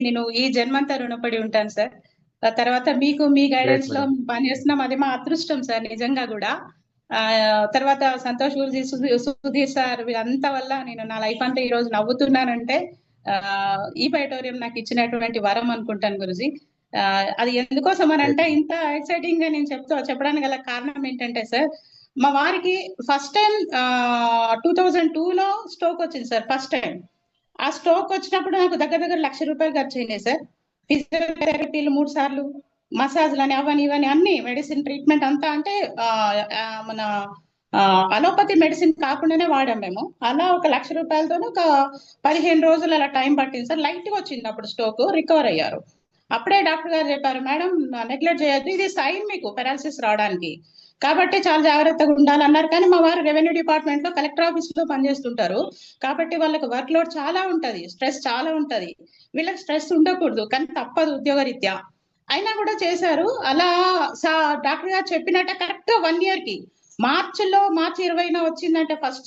నేను ఈ జన్మంతా రుణపడి ఉంటాను సార్. ఆ తర్వాత మీకు మీ గైడెన్స్ లో పనిచేస్తున్నాం, అది మా అదృష్టం సార్ నిజంగా కూడా. తర్వాత సంతోష్ గురుజీ, సుధీర్ సార్ వీళ్ళంతా వల్ల నేను నా లైఫ్ అంతా ఈ రోజు నవ్వుతున్నానంటే ఈ బైటోరియం నాకు ఇచ్చినటువంటి వరం అనుకుంటాను గురుజీ. అది ఎందుకోసం అని అంటే ఇంత ఎక్సైటింగ్ గా నేను చెప్పడానికి గల కారణం ఏంటంటే సార్, మా వారికి ఫస్ట్ టైం 2002లో స్ట్రోక్ వచ్చింది సార్. ఫస్ట్ టైం ఆ స్ట్రోక్ వచ్చినప్పుడు నాకు దగ్గర దగ్గర ₹1,00,000 ఖర్చు అయినాయి సార్. ఫిజియోథెరపీలు 3 సార్లు, మసాజ్లని అవని ఇవని అన్ని మెడిసిన్ ట్రీట్మెంట్ అంతా అంటే మన అలోపతి మెడిసిన్ కాకుండానే వాడాం మేము. అలా ఒక ₹1,00,000 ఒక 15 రోజులు అలా టైం పట్టింది సార్. లైట్ గా వచ్చింది అప్పుడు స్ట్రోక్, రికవర్ అయ్యారు. అప్పుడే డాక్టర్ గారు చెప్పారు, మేడం నెగ్లెక్ట్ చేయొద్దు, ఇది సైన్ మీకు పెరాలసిస్ రావడానికి, కాబట్టి చాలా జాగ్రత్తగా ఉండాలన్నారు. కానీ మా వారు రెవెన్యూ డిపార్ట్మెంట్ లో కలెక్టర్ ఆఫీస్ లో పనిచేస్తుంటారు కాబట్టి వాళ్ళకి వర్క్ లోడ్ చాలా ఉంటది, స్ట్రెస్ చాలా ఉంటది. వీళ్ళకి స్ట్రెస్ ఉండకూడదు కానీ తప్పదు ఉద్యోగరీత్యా. అయినా కూడా చేశారు. అలా డాక్టర్ గారు చెప్పినట్టే కరెక్ట్ గా 1 year కి మార్చి 20న వచ్చిందంటే ఫస్ట్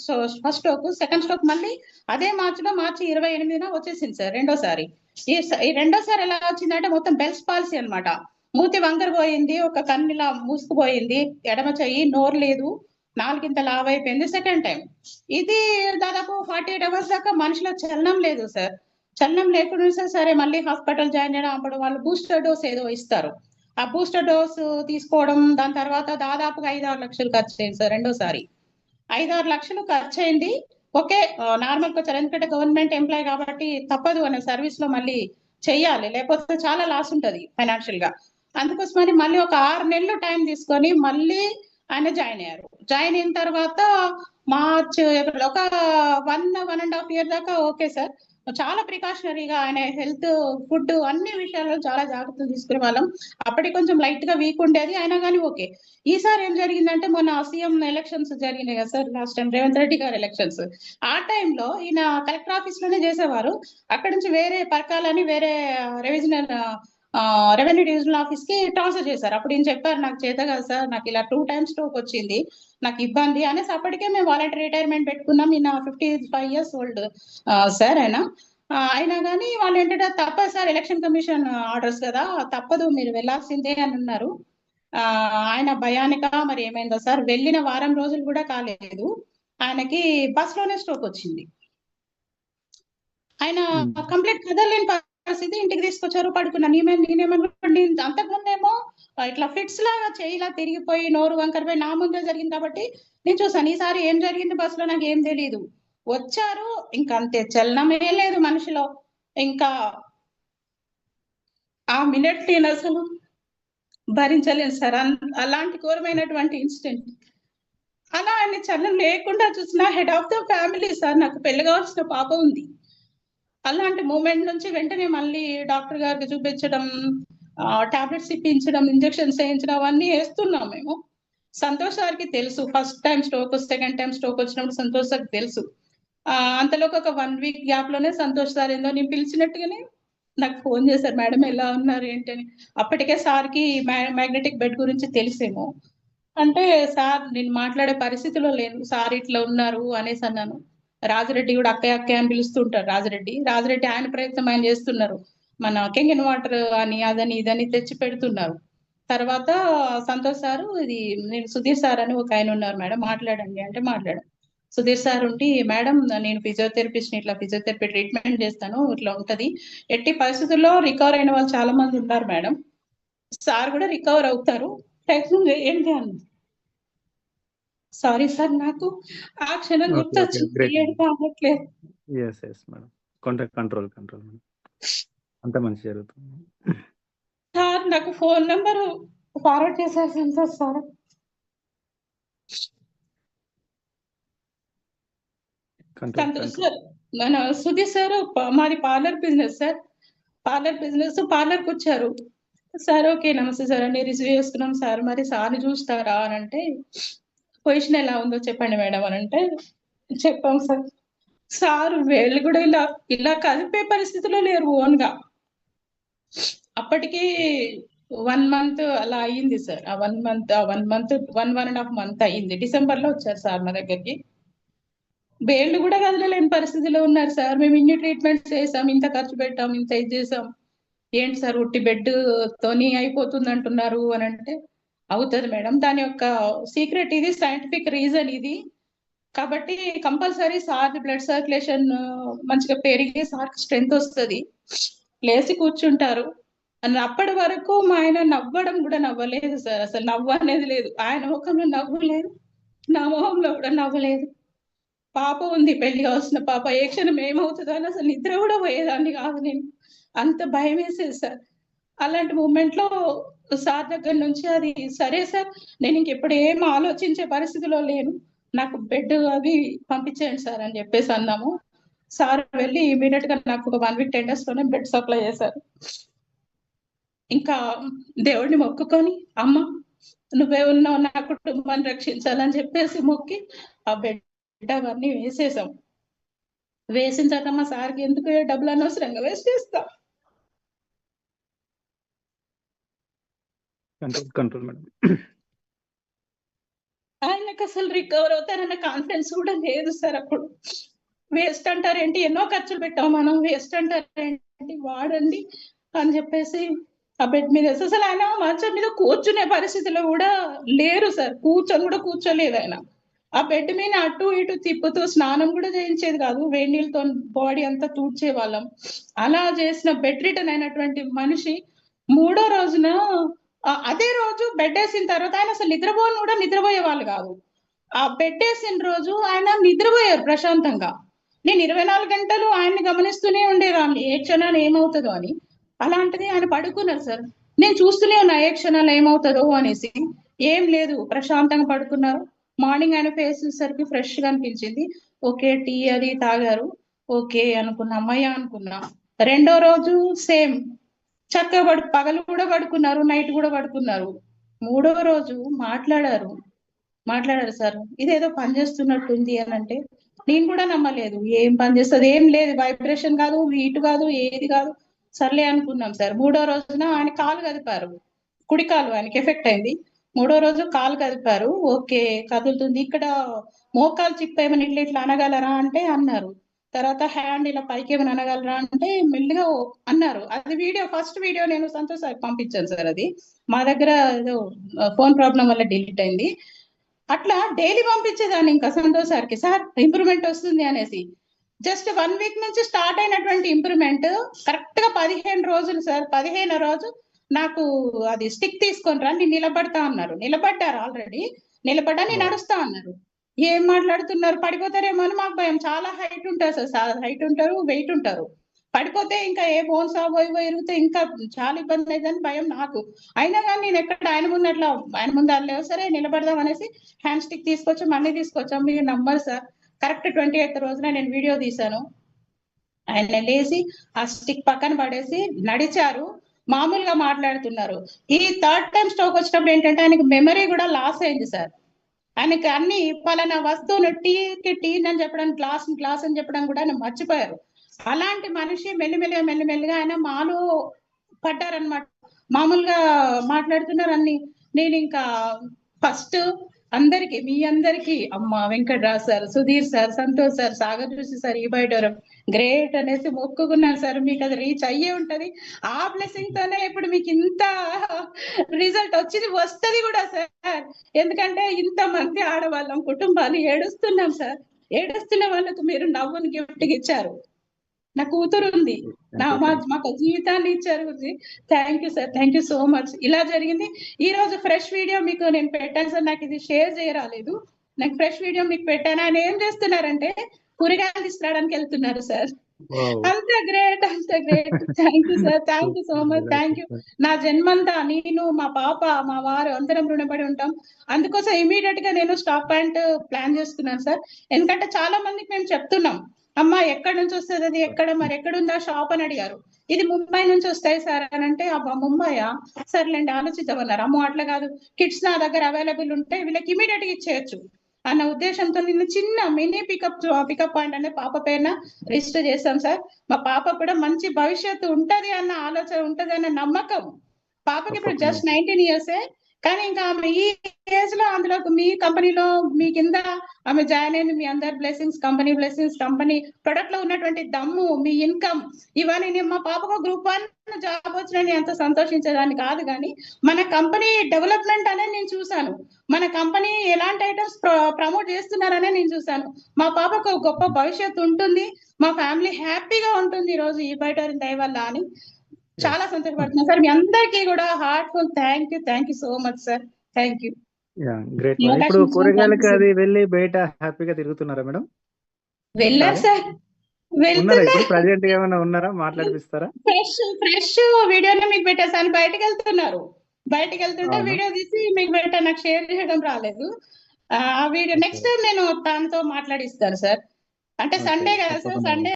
స్ట్రోక్, సెకండ్ స్ట్రోక్ మళ్ళీ అదే మార్చి 28న వచ్చేసింది సార్ రెండోసారి. ఈ రెండోసారి ఎలా వచ్చిందంటే మొత్తం బెల్స్ పాలసీ అన్నమాట. మూతి వంకర పోయింది, ఒక కన్నులా మూసుకుపోయింది, ఎడమ చెయ్యి, నోరు లేదు, నాలుగింత లావ్ అయిపోయింది సెకండ్ టైం. ఇది దాదాపు 48 hours దాకా మనిషిలో చలనం లేదు సార్. చలనం లేకుండా సరే మళ్ళీ హాస్పిటల్ జాయిన్ చేయడం, అప్పుడు వాళ్ళు బూస్టర్ డోస్ ఏదో ఇస్తారు. ఆ బూస్టర్ డోస్ తీసుకోవడం, దాని తర్వాత దాదాపుగా 5-6 లక్షలు ఖర్చు అయింది సార్ రెండోసారి. 5-6 లక్షలు ఖర్చు అయింది. ఓకే, నార్మల్ గా వచ్చారు, ఎందుకంటే గవర్నమెంట్ ఎంప్లాయ్ కాబట్టి తప్పదు అనే సర్వీస్ లో మళ్ళీ చెయ్యాలి, లేకపోతే చాలా లాస్ ఉంటది ఫైనాన్షియల్ గా. అందుకోసమని మళ్ళీ ఒక 6 నెలలు టైం తీసుకొని మళ్ళీ ఆయన జాయిన్ అయ్యారు. జాయిన్ అయిన తర్వాత మార్చ్, ఏప్రిల్, ఒక 1.5 year దాకా ఓకే సార్. చాలా ప్రికాషనరీగా ఆయన హెల్త్, ఫుడ్ అన్ని విషయాల్లో చాలా జాగ్రత్తలు తీసుకునే వాళ్ళం. అప్పటికి కొంచెం లైట్ గా వీక్ ఉండేది, అయినా కానీ ఓకే. ఈసారి ఏం జరిగిందంటే మొన్న సీఎం ఎలక్షన్స్ జరిగినాయి కదా sir, last time Revanth Reddy గారి ఎలక్షన్స్. ఆ టైంలో ఈయన కలెక్టర్ ఆఫీస్ లోనే చేసేవారు. అక్కడి నుంచి వేరే పరకాలని వేరే రెవెన్యూ డివిజనల్ ఆఫీస్ కి ట్రాన్స్ఫర్ చేశారు. అప్పుడు ఈయన చెప్పారు, నాకు చేత కదా సార్, నాకు ఇలా 2 times స్ట్రోక్ వచ్చింది, నాకు ఇబ్బంది అనేసి అప్పటికే మేము వాలంటరీ రిటైర్మెంట్ పెట్టుకున్నాం. ఈయన 55 years old సార్ ఆయన. అయినా కానీ వాళ్ళు ఏంటంటే తప్పదు సార్, ఎలక్షన్ కమిషన్ ఆర్డర్స్ కదా, తప్పదు మీరు వెళ్లాల్సిందే అని అన్నారు. ఆయన భయానిక మరి ఏమైందో సార్, వెళ్ళిన వారం రోజులు కూడా కాలేదు ఆయనకి బస్ లోనే స్ట్రోక్ వచ్చింది. ఆయన కంప్లీట్ కదలలేని పరిస్థితి, ఇంటికి తీసుకొచ్చారు, పడుకున్నాను. నేనేమనుకోండి, అంతకుముందేమో ఇట్లా ఫిట్స్ లాగా చేయిలా తిరిగిపోయి నోరు వంకరపోయి నా ముందే జరిగింది కాబట్టి నేను చూసాను. ఈసారి ఏం జరిగింది బస్ లో నాకు ఏం తెలియదు. వచ్చారు, ఇంకా అంతే, చలనమే లేదు మనిషిలో. ఇంకా ఆ మినిట్ నేను అసలు భరించలేను సార్, అలాంటి ఘోరమైనటువంటి ఇన్సిడెంట్. అలా ఆయన చలనం లేకుండా చూసిన head of the family sir, నాకు పెళ్లి కావాల్సిన పాప ఉంది. అలాంటి మూమెంట్ నుంచి వెంటనే మళ్ళీ డాక్టర్ గారికి చూపించడం, టాబ్లెట్స్ ఇప్పించడం, ఇంజెక్షన్స్ వేయించడం అవన్నీ వేస్తున్నాం మేము. సంతోష్ సార్కి తెలుసు, first time stroke, second time stroke వచ్చినప్పుడు సంతోష్ సార్కి తెలుసు. అంతలోకి ఒక 1 week గ్యాప్ లోనే సంతోష్ సార్ ఏందో నేను పిలిచినట్టుగానే నాకు ఫోన్ చేశారు, మేడం ఎలా ఉన్నారు ఏంటని. అప్పటికే సార్కి మ్యాగ్నెటిక్ బెడ్ గురించి తెలిసేమో. అంటే సార్ నేను మాట్లాడే పరిస్థితిలో లేను, సార్ ఇట్లా ఉన్నారు అనేసి అన్నాను. రాజిరెడ్డి కూడా అక్కయ్య అని పిలుస్తుంటారు. రాజిరెడ్డి ఆయన ప్రయత్నం ఆయన చేస్తున్నారు. మన కెంగిన్ వాటర్ అని అదని ఇదని తెచ్చి పెడుతున్నారు. తర్వాత సంతోష్ సారు, ఇది నేను సుధీర్ సార్ అని ఒక ఆయన ఉన్నారు మేడం, మాట్లాడండి అంటే మాట్లాడాను. సుధీర్ సార్ ఉండి, మేడం నేను ఫిజియోథెరపిస్ట్, ఇట్లా ఫిజియోథెరపీ ట్రీట్మెంట్ చేస్తాను, ఇట్లా ఉంటది, ఎట్టి పరిస్థితుల్లో రికవర్ అయిన వాళ్ళు చాలా మంది ఉన్నారు మేడం, సార్ కూడా రికవర్ అవుతారు, ప్రయత్నం చేయండి అన్న. సారీ సార్, నాకు ఆ క్షణం గుర్తొచ్చింది, ఏడుపు ఆగట్లేదు. కంట్రోల్ అంత మంచి జరుగుతుంది సార్. నాకు ఫోన్ నెంబర్ ఫార్వర్డ్ చేశారు సంతోష్ సార్. సంతోష్ సార్, మన సుధీర్ సార్, మాది పార్లర్ బిజినెస్ సార్. పార్లర్కి వచ్చారు సార్. ఓకే నమస్తే సార్ అని రిసీవ్ చేసుకున్నాం సార్. మరి సార్ని చూస్తారా అని అంటే, పొజిషన్ ఎలా ఉందో చెప్పండి మేడం అని అంటే చెప్పాం సార్. సార్ వేళ్ళు కూడా ఇలా కలిపే పరిస్థితిలో లేరు ఓన్ గా. అప్పటికి 1 month అలా అయ్యింది సార్. 1.5 month అయ్యింది. డిసెంబర్ లో వచ్చారు సార్ మా దగ్గరికి. వేళ్ళు కూడా కదలలేని పరిస్థితిలో ఉన్నారు సార్. మేము ఇన్ని ట్రీట్మెంట్స్ చేసాం, ఇంత ఖర్చు పెట్టాం, ఇంత ఇది చేసాం, ఏంటి సార్ ఉట్టి బెడ్ తోని అయిపోతుంది అంటున్నారు అని అంటే, అవుతుంది మేడం, దాని యొక్క సీక్రెట్ ఇది, సైంటిఫిక్ రీజన్ ఇది. కాబట్టి కంపల్సరీ సార్ బ్లడ్ సర్క్యులేషన్ మంచిగా పెరిగి సార్ స్ట్రెంగ్త్ వస్తుంది, లేచి కూర్చుంటారు అని. అప్పటి వరకు మా ఆయన నవ్వడం కూడా నవ్వలేదు సార్, అసలు నవ్వు అనేది లేదు. ఆయన ముఖంలో నవ్వు లేదు, నా మొహంలో కూడా నవ్వలేదు. పాప ఉంది, పెళ్లి కావాల్సిన పాప, ఏ క్షణం ఏమవుతుందో అని అసలు నిద్ర కూడా పోయేదాన్ని కాదు నేను, అంత భయం వేసేది సార్. అలాంటి మూమెంట్ లో సార్ దగ్గర నుంచి అది సరే సార్, నేను ఇంకెప్పుడు ఏం ఆలోచించే పరిస్థితిలో లేను, నాకు బెడ్ అవి పంపించేయండి సార్ అని చెప్పేసి అన్నాము. సార్ వెళ్ళి ఇమీడియట్ గా నాకు ఒక 1 వీక్ 10 days లోనే బెడ్ సప్లై చేశారు. ఇంకా దేవుడిని మొక్కుకొని, అమ్మ నువ్వే ఉన్నావు నా కుటుంబాన్ని రక్షించాలని చెప్పేసి మొక్కి ఆ బెడ్ అవన్నీ వేసేసాం. వేసిన తర్వాత మా సార్కి ఎందుకు డబ్బులు అనవసరంగా వేస్ట్ చేస్తా. Control madam. ఆయనకు అసలు రికవర్ అవుతారన్న కాన్ఫిడెన్స్ కూడా లేదు సార్. అప్పుడు వేస్ట్ అంటారేంటి, ఎన్నో ఖర్చులు పెట్టాం మనం, వేస్ట్ అంటారేంటి, వాడండి అని చెప్పేసి ఆ బెడ్ మీద అసలు ఆయన మంచం మీద కూర్చునే పరిస్థితిలో కూడా లేరు సార్, కూర్చొని కూడా కూర్చోలేదు ఆయన. ఆ బెడ్ మీద అటు ఇటు తిప్పుతూ స్నానం కూడా చేయించేది కాదు, వేడి నీళ్ళతో బాడీ అంతా తూడ్చే వాళ్ళం. అలా చేసిన బెడ్ రిటర్న్ అయినటువంటి మనిషి 3వ రోజున అదే రోజు బెడ్ వేసిన తర్వాత ఆయన అసలు నిద్రపోని కూడా నిద్రపోయే వాళ్ళు కాదు. ఆ బెడ్ వేసిన రోజు ఆయన నిద్రపోయారు ప్రశాంతంగా. నేను 24 గంటలు ఆయన్ని గమనిస్తూనే ఉండేదాన్ని, ఏ క్షణాన్ని ఏమవుతుందో అని. అలాంటిది ఆయన పడుకున్నారు సార్, నేను చూస్తూనే ఉన్నా ఏ క్షణాలు ఏమవుతుందో అనేసి. ఏం లేదు, ప్రశాంతంగా పడుకున్నారు. మార్నింగ్ ఆయన ఫేస్ చూసేసరికి ఫ్రెష్ గా అనిపించింది. ఓకే, టీ అది తాగారు, ఓకే అనుకున్నా, అమ్మయ్య అనుకున్నా. 2వ రోజు సేమ్, చక్కగా పగలు కూడా పడుకున్నారు, నైట్ కూడా పడుకున్నారు. 3వ రోజు మాట్లాడారు సార్, ఇదేదో పని చేస్తున్నట్టుంది అని అంటే నేను కూడా నమ్మలేదు. ఏం పని చేస్తుంది, ఏం లేదు, వైబ్రేషన్ కాదు, హీట్ కాదు, ఏది కాదు. సర్లే అనుకున్నాం సార్. 3వ రోజున ఆయన కాలు కదిపారు, కుడి కాలు ఆయనకి ఎఫెక్ట్ అయింది. 3వ రోజు కాలు కదిపారు, ఓకే కదులుతుంది, ఇక్కడ మోకాలు చిప్ప ఏమైనా ఇట్లా ఇట్లా అనగలరా అంటే అన్నారు. తర్వాత హ్యాండ్ ఇలా పైకి ఏమైనా అనగలరా అంటే మెల్లిగా అన్నారు. అది వీడియో, ఫస్ట్ వీడియో నేను సంతోష్ సార్ పంపించాను సార్. అది మా దగ్గర ఏదో ఫోన్ ప్రాబ్లం వల్ల డిలీట్ అయింది. అట్లా డైలీ పంపించేదాన్ని ఇంకా సంతోష్ సార్కి, సార్ ఇంప్రూవ్మెంట్ వస్తుంది అనేసి. జస్ట్ 1 వీక్ నుంచి స్టార్ట్ అయినటువంటి ఇంప్రూవ్మెంట్ కరెక్ట్ గా 15 రోజులు సార్. 15వ రోజు నాకు అది స్టిక్ తీసుకొని రా, నేను నిలబడతా అన్నారు. నిలబడ్డారు, ఆల్రెడీ నిలబడ్డా, నేను నడుస్తా అన్నారు. ఏం మాట్లాడుతున్నారు, పడిపోతారేమో అని మాకు భయం. చాలా హైట్ ఉంటారు సార్, హైట్ ఉంటారు, వెయిట్ ఉంటారు. పడిపోతే ఇంకా ఏ బోన్స్ ఇరిగితే ఇంకా చాలా ఇబ్బంది అవుతుందని భయం నాకు. అయినా కానీ నేను ఎక్కడ ఆయన ముందు అట్లా, ఆయన ముందు లేవు, సరే నిలబడదాం అనేసి హ్యాండ్ స్టిక్ తీసుకొచ్చాం, మళ్ళీ తీసుకొచ్చాం. మీరు నమ్మరు సార్, కరెక్ట్ 28వ రోజున నేను వీడియో తీశాను. ఆయన లేచి ఆ స్టిక్ పక్కన పడేసి నడిచారు, మామూలుగా మాట్లాడుతున్నారు. ఈ 3rd టైం స్ట్రోక్ వచ్చినప్పుడు ఏంటంటే ఆయనకి మెమరీ కూడా లాస్ అయింది సార్. ఆయనకి అన్ని పలానా వస్తువును టీ అని చెప్పడం, గ్లాస్ అని చెప్పడం కూడా ఆయన మర్చిపోయారు. అలాంటి మనిషి మెల్లిమెల్లిగా ఆయన మాలో పడ్డారనమాట. మామూలుగా మాట్లాడుతున్నారు అన్ని. నేను ఇంకా ఫస్ట్ అందరికి, మీ అందరికి, అమ్మ Venkatrao sir, Sudheer sir, Santosh sir, Sagar చూసి సార్, ఈ బయట గ్రేట్ అనేసి మొక్కుకున్నాను సార్. మీకు అది రీచ్ అయ్యే ఉంటది. ఆ బ్లెస్సింగ్ తోనే ఇప్పుడు మీకు ఇంత రిజల్ట్ వచ్చింది, వస్తుంది కూడా సార్. ఎందుకంటే ఇంతమంది ఆడవాళ్ళం, కుటుంబాలు ఏడుస్తున్నాం సార్. ఏడుస్తున్న వాళ్ళకు మీరు నవ్వుని గిఫ్ట్ ఇచ్చారు. నా కూతురు ఉంది, మాకు జీవితాన్ని ఇచ్చారు. Thank you sir, thank you so much. ఇలా జరిగింది. ఈ రోజు ఫ్రెష్ వీడియో మీకు నేను పెట్టాను సార్, నాకు ఇది షేర్ చేయరాలేదు. నాకు ఫ్రెష్ వీడియో మీకు పెట్టాను. ఆయన ఏం చేస్తున్నారంటే కూరగాయలు తీసుకురావడానికి వెళ్తున్నారు సార్. అంత గ్రేట్, అంత great. Thank you sir, thank you so much, thank you. నా జన్మంతా నేను, మా పాప, మా వారు అందరం రుణపడి ఉంటాం. అందుకోసం ఇమీడియట్ గా నేను స్టాక్ పాయింట్ ప్లాన్ చేస్తున్నాను సార్. ఎందుకంటే చాలా మందికి మేము చెప్తున్నాం, అమ్మ ఎక్కడి నుంచి వస్తుంది అది, మరి ఎక్కడుందా షాప్ అని అడిగారు. ఇది ముంబై నుంచి వస్తాయి సార్ అని అంటే, అబ్బా ముంబైయా, సర్లేండి ఆలోచిద్దామన్నారు. అమ్మో అట్లా కాదు, కిట్స్ నా దగ్గర అవైలబుల్ ఉంటే వీళ్ళకి ఇమీడియట్ గా ఇచ్చేయచ్చు అన్న ఉద్దేశంతో నిన్ను చిన్న మినీ పికప్ పాయింట్ అనే పాప పేరున రిజిస్టర్ చేస్తాం సార్. మా పాప కూడా మంచి భవిష్యత్తు ఉంటది అన్న ఆలోచన, ఉంటది అన్న నమ్మకం. పాపకి ఇప్పుడు జస్ట్ 19 years. కానీ ఇంకా ఆమె ఈ ఏజ్ లో అందులో మీ కంపెనీలో మీ కింద ఆమె జాయిన్ అయింది. మీ అందరి బ్లెస్సింగ్స్, కంపెనీ ప్రొడక్ట్ లో ఉన్నటువంటి దమ్ము, మీ ఇన్కమ్, ఇవన్నీ నేను మా పాపకు గ్రూప్ 1 జాబ్ వచ్చిన ఎంత సంతోషించేదాన్ని కాదు, కానీ మన కంపెనీ డెవలప్మెంట్ అనేది నేను చూశాను. మన కంపెనీ ఎలాంటి ఐటమ్స్ ప్రమోట్ చేస్తున్నారనే నేను చూశాను. మా పాపకు గొప్ప భవిష్యత్తు ఉంటుంది, మా ఫ్యామిలీ హ్యాపీగా ఉంటుంది ఈ రోజు ఈ బయట దయ వల్ల అని చాలా సంతోషపడుతున్నాను సార్. మీ అందరికీ కూడా heartful thank you so much sir. Thank you. Great madam. ఇప్పుడు కూరగాయలకి అది వెళ్ళి బయట హ్యాపీగా తిరుగుతున్నారా మేడం? వెళ్ళారు సార్, ఉన్నారా? వెళ్తున్నా. ఇప్పుడు ప్రజెంట్ ఏమైనా ఉన్నారా? మాట్లాడిపిస్తారా? ఫ్రెష్ వీడియోనే మీకు పెట్టేసాను. బయటకు వెళ్తున్నారు, బయటకు వెళ్తుంటే అవునా? వీడియో తీసి మీకు పెట్టా. నాకు షేర్ చేయడం రాలేదు. ఆ వీడియో నెక్స్ట్ టైం నేను తనతో మాట్లాడిస్తాను సార్. అంటే ఓకే, సండే కదా సార్, తప్పకుండా. సండే